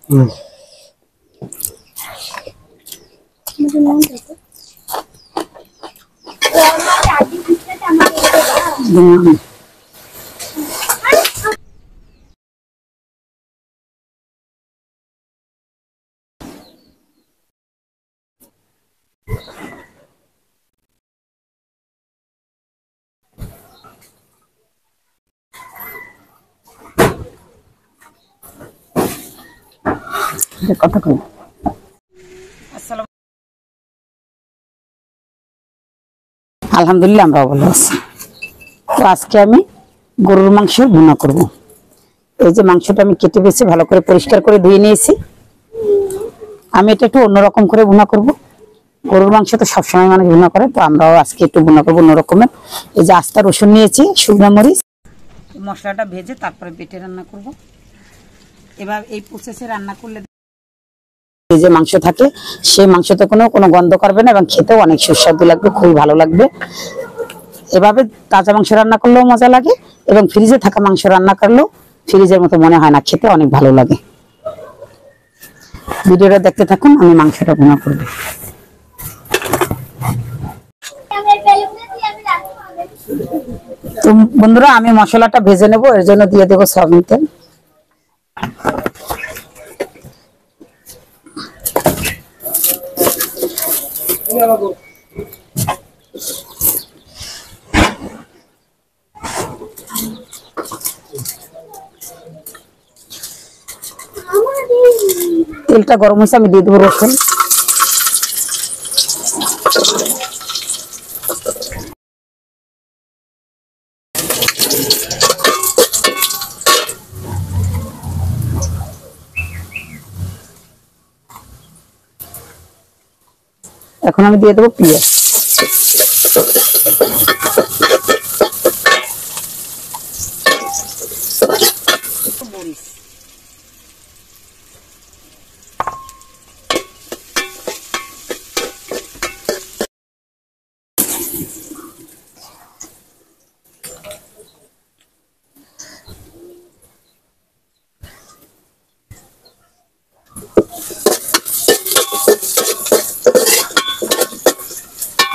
কথা কই আলহামদুলিল্লাহ আমরা ভালো আছি। তো আজকে আমি গরুর মাংসের ভুনা করব। এই যে মাংসটা আমি কেটে বেছে ভালো করে পরিষ্কার করে ধুয়ে নিয়েছি। আমি এটা একটু অন্যরকম করে ভুনা করব। গরুর মাংস তো সবসময় মানুষ ভুনা করে, তো আমরাও আজকে একটু ভুনা করবো অন্যরকমের। এই যে আস্তা রসুন নিয়েছি, শুকনো মরিচ, মশলাটা ভেজে তারপরে বেটে রান্না করব। এবার এই প্রসেসে রান্না করলে যে মাংস থাকে সেই মাংসতে কোনো গন্ধ করবে না এবং খেতেও অনেক সুস্বাদু লাগবে, খুবই ভালো লাগবে। এভাবে তাজা মাংস রান্না করলেও মজা লাগে এবং ফ্রিজে থাকা মাংস রান্না করলেও ফ্রিজের মতো মনে হয় না, খেতে অনেক ভালো লাগে। ভিডিওটা দেখতে থাকুন, আমি মাংসটা ভুনা করব। তো বন্ধুরা, আমি মশলাটা ভেজে নেব, এর জন্য দিয়ে দেবো সয়াবিন তেল। তেলটা গরম হয়েছে, আমি দিয়ে দেবো রসুন। এখন আমি দিয়ে দেবো পেঁয়াজ।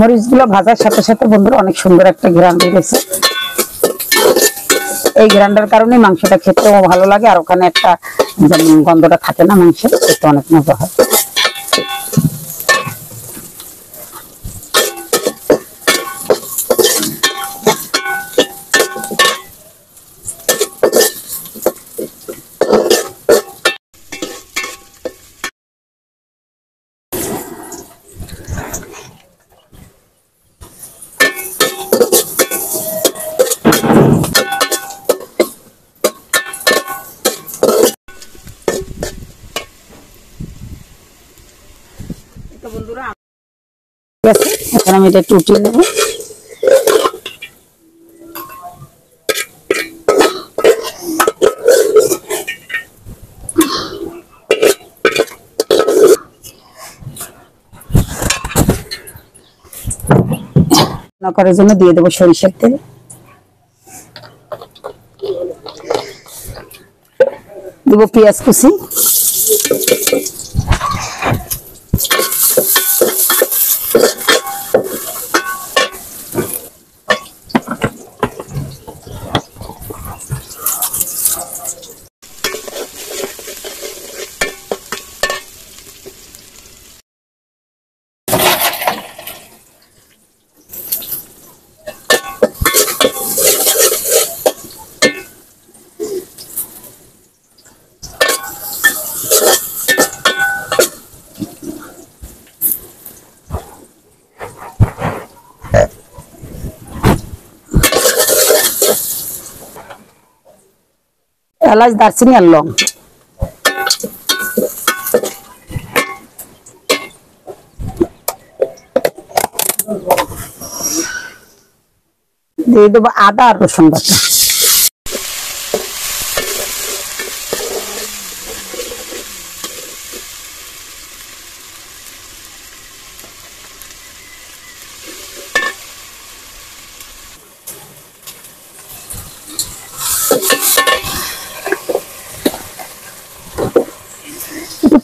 মরিচগুলো ভাজার সাথে সাথে বন্ধুরা অনেক সুন্দর একটা ঘ্রাণ বেরিয়েছে। এই ঘ্রাণটার কারণে মাংসটা খেতেও ভালো লাগে, আর ওখানে একটা গন্ধটা থাকে না, মাংসের খেতে অনেক মজা হয়। বন্ধুরা এখন আমি এটা একটু উঠিয়ে নেব। করার জন্য দিয়ে দেবো সরিষার তেল। দেবো পেঁয়াজ কুচি, এলাচ, দারচিনি আর লং। দিয়ে দেবো আদা আর রসুন বাটা।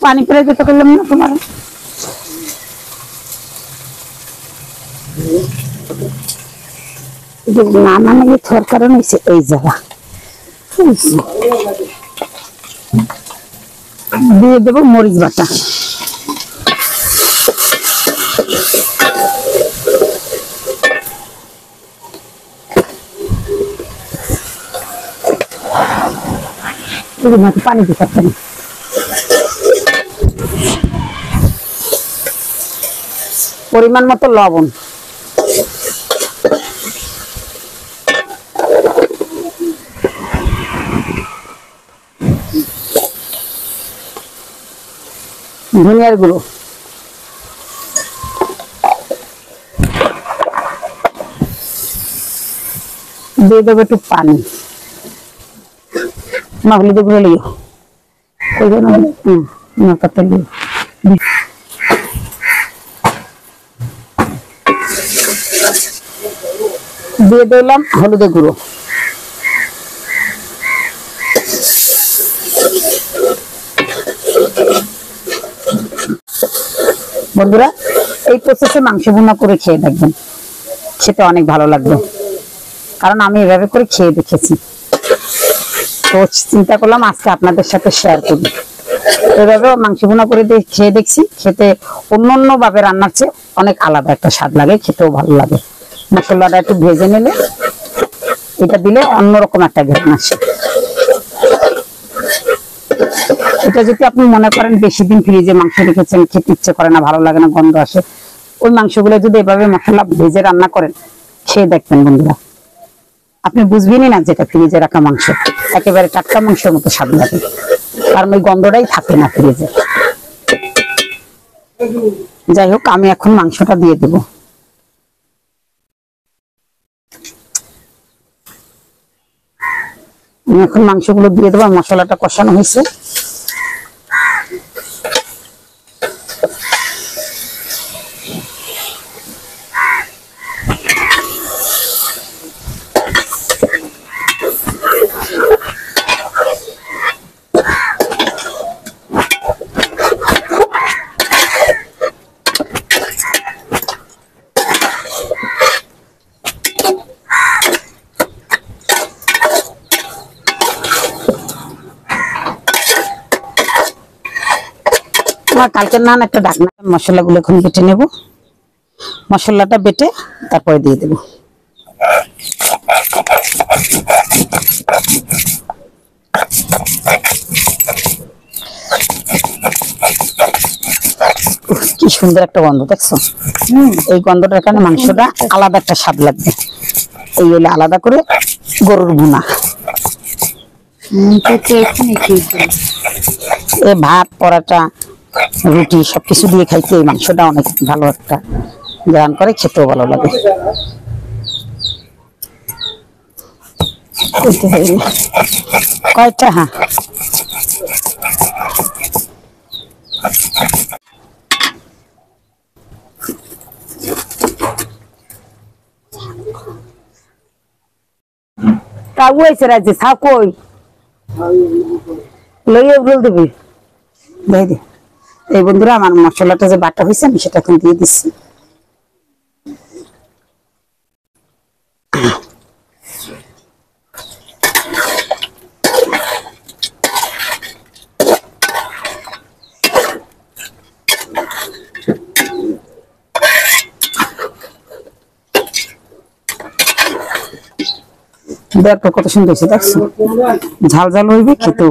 পানি করে দিতে করলাম না তোমার। না মানে থর কারণ হয়েছে এই জায়গা দিয়ে দেবো মরিচ বাটা। পানি দিতে পারি, পরিমাণ মতো লবণ, ধনিয়ার গুঁড়ো, দিয়ে দেবো একটু পানি, মা হলুদ গুঁড়ো লিও দিয়ে দিলাম হলুদের গুঁড়ো। বন্ধুরা এই প্রসেসে মাংস ভুনা করে খেয়ে দেখবেন, খেতে অনেক ভালো লাগবে, কারণ আমি এভাবে করে খেয়ে দেখেছি। তো চিন্তা করলাম আজকে আপনাদের সাথে শেয়ার করি। এভাবে মাংস ভুনা করে খেয়ে দেখছি, খেতে অন্য ভাবে রান্নার চেয়ে অনেক আলাদা একটা স্বাদ লাগে, খেতেও ভালো লাগে। মশলাটা একটু ভেজে নিলে এটা দিলে অন্যরকম একটা ঘ্রাণ আসে। এটা যদি আপনি মনে করেন বেশি দিন ফ্রিজে মাংস রেখেছেন, খেতে ইচ্ছে করে না, ভালো লাগে না, গন্ধ আসে, ওই মাংসগুলো যদি এভাবে মশলা ভেজে রান্না করেন খেয়ে দেখবেন বন্ধুরা, আপনি বুঝবেনই না যেটা ফ্রিজে রাখা মাংস, একেবারে টাটকা মাংসের মতো স্বাদ লাগে, কারণ ওই গন্ধটাই থাকে না ফ্রিজে। যাই হোক, আমি এখন মাংসটা দিয়ে দেব। আমি এখন মাংসগুলো দিয়ে দেবো, মশলাটা কষানো হয়েছে। কালকে নান একটা ঢাকনা, মশলাগুলো এখন বেটে নেব, মশলাটা বেটে তারপরে দিয়ে দেব। কি সুন্দর একটা গন্ধ দেখছো, এই গন্ধটার কারণে মাংসটা আলাদা একটা স্বাদ লাগবে। এই হলো আলাদা করে গরুর ভুনা। ভাত, পরাটা, রুটি সবকিছু দিয়ে খাইতে এই মাংসটা অনেক ভালো একটা গ্রান করে, খেতেও ভালো লাগে। কয়টা? হ্যাঁ, কাবু আছে রাজ্যে সাপ কই লইয়ে বল দিবি। এই বন্ধুরা আমার মশলাটা যে বাটা হয়েছে আমি সেটা এখন দিয়ে দিচ্ছি। দেখো কত সুন্দর হয়েছে, দেখছো ঝাল ঝাল হইবে, খেতেও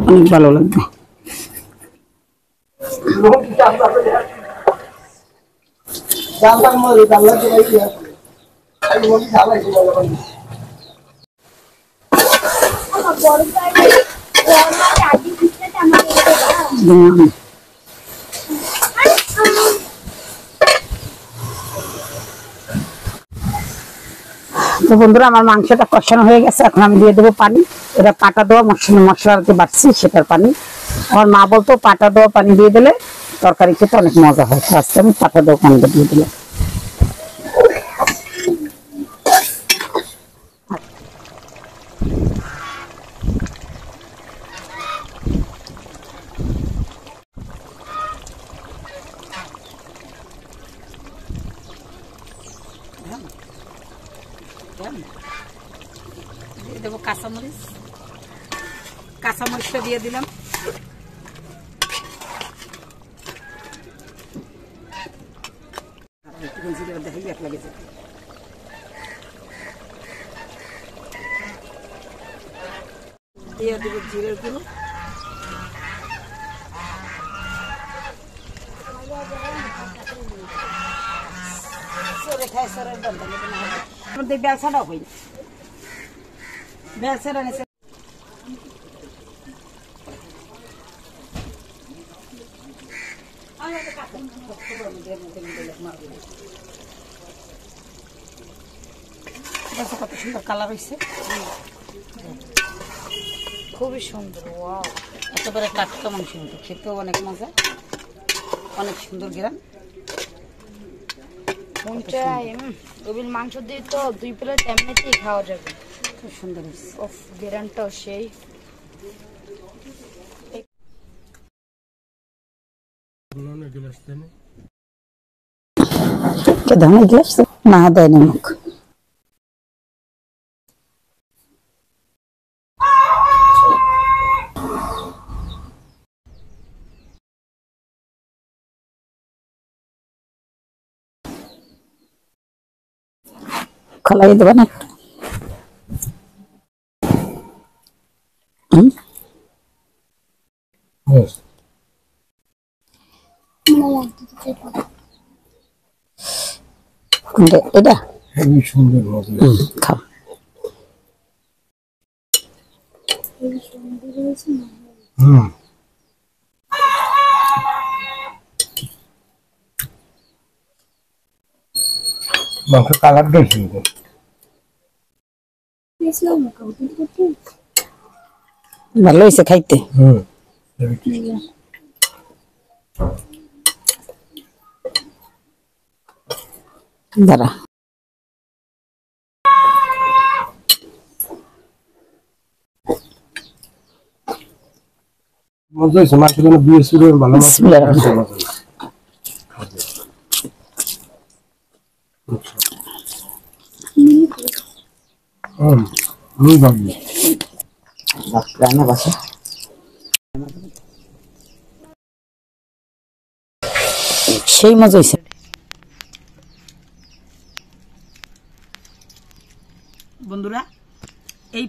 অনেক ভালো লাগবে। তো বন্ধুরা আমার মাংসটা কষানো হয়ে গেছে, এখন আমি দিয়ে দেবো পানি। এটা পাটা দেওয়া মশলা আর কি বাড়ছি সেটার পানি। আমার মা বলতো পাটা দেওয়া পানি দিয়ে দিলে তরকারি খেতে অনেক মজা হয়, আজকে আমি পাটা দেওয়া পানিটা দিয়ে দিলাম। দিলাম, দিয়ে দেবো কাঁচামরিচ, কাঁচামরিচটা দিয়ে দিলাম, দিয়ে দেবো জিরের গুঁড়ো, বেলসাটাও হই বেলসাটা নিচে কত সুন্দর কালার হয়েছে, খুবই সুন্দর। ওয়াও, একেবারে টাটকা মাংস মতো, খেতেও অনেক মজা, অনেক সুন্দর গ্রাম। রবির মাংস দিয়ে তো 2 প্লেট এমনিতেই খাওয়া যাবে, খুব সুন্দর হয়েছে। ওফ, গ্রামটাও সেই। ধনে গ্লাস না দেয় নমক, খলাই দেবা না একটু, এটা সুন্দর খাও। মাংস কালারটাই সুন্দর। ভালো হয়েছে খাইতে। দাঁড়া, মজা হয়েছে, মাংসের জন্য বিএসপি ভালো মাংস। সেই মজা হয়েছে। বন্ধুরা, এই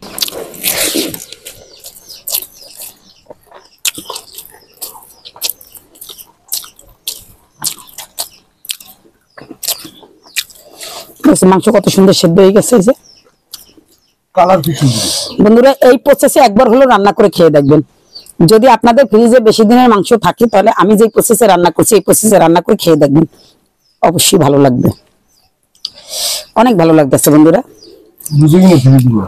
মাংস কত সুন্দর সেদ্ধ হয়ে গেছে, এই যে কালার কি সুন্দর। বন্ধুরা, এই প্রসেসে একবার হলো রান্না করে খেয়ে দেখবেন। যদি আপনাদের ফ্রিজে বেশি দিনের মাংস থাকে, তাহলে আমি যে প্রসেসে রান্না করছি এই প্রসেসে রান্না করে খেয়ে দেখবেন, অবশ্যই ভালো লাগবে, অনেক ভালো লাগতেছে বন্ধুরা। বুঝে গেলে ফেলে দিব।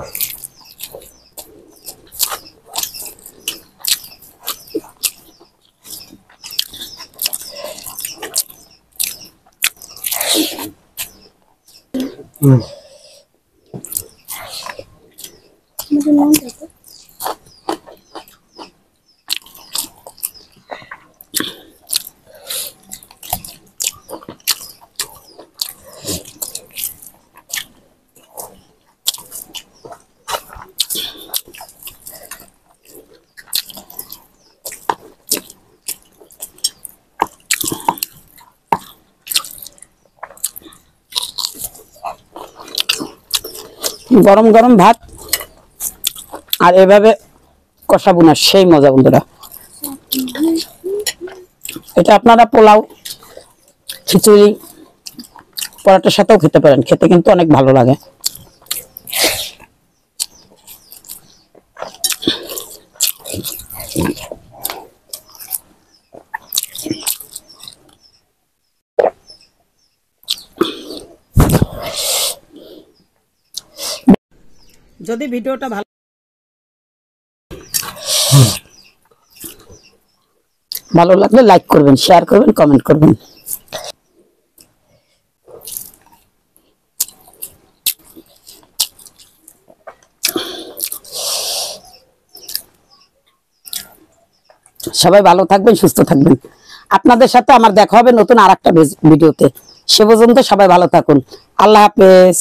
গরম গরম ভাত আর এভাবে কষা বুনা সেই মজা বন্ধুরা। এটা আপনারা পোলাও, খিচুড়ি, পরোটার সাথেও খেতে পারেন, খেতে কিন্তু অনেক ভালো লাগে। যদি ভিডিওটা ভালো লাগলে লাইক করবেন, শেয়ার করবেন, কমেন্ট করবেন। সবাই ভালো থাকবেন, সুস্থ থাকবেন। আপনাদের সাথে আমার দেখা হবে নতুন আরেকটা ভিডিওতে। সে পর্যন্ত সবাই ভালো থাকুন। আল্লাহ হাফেজ।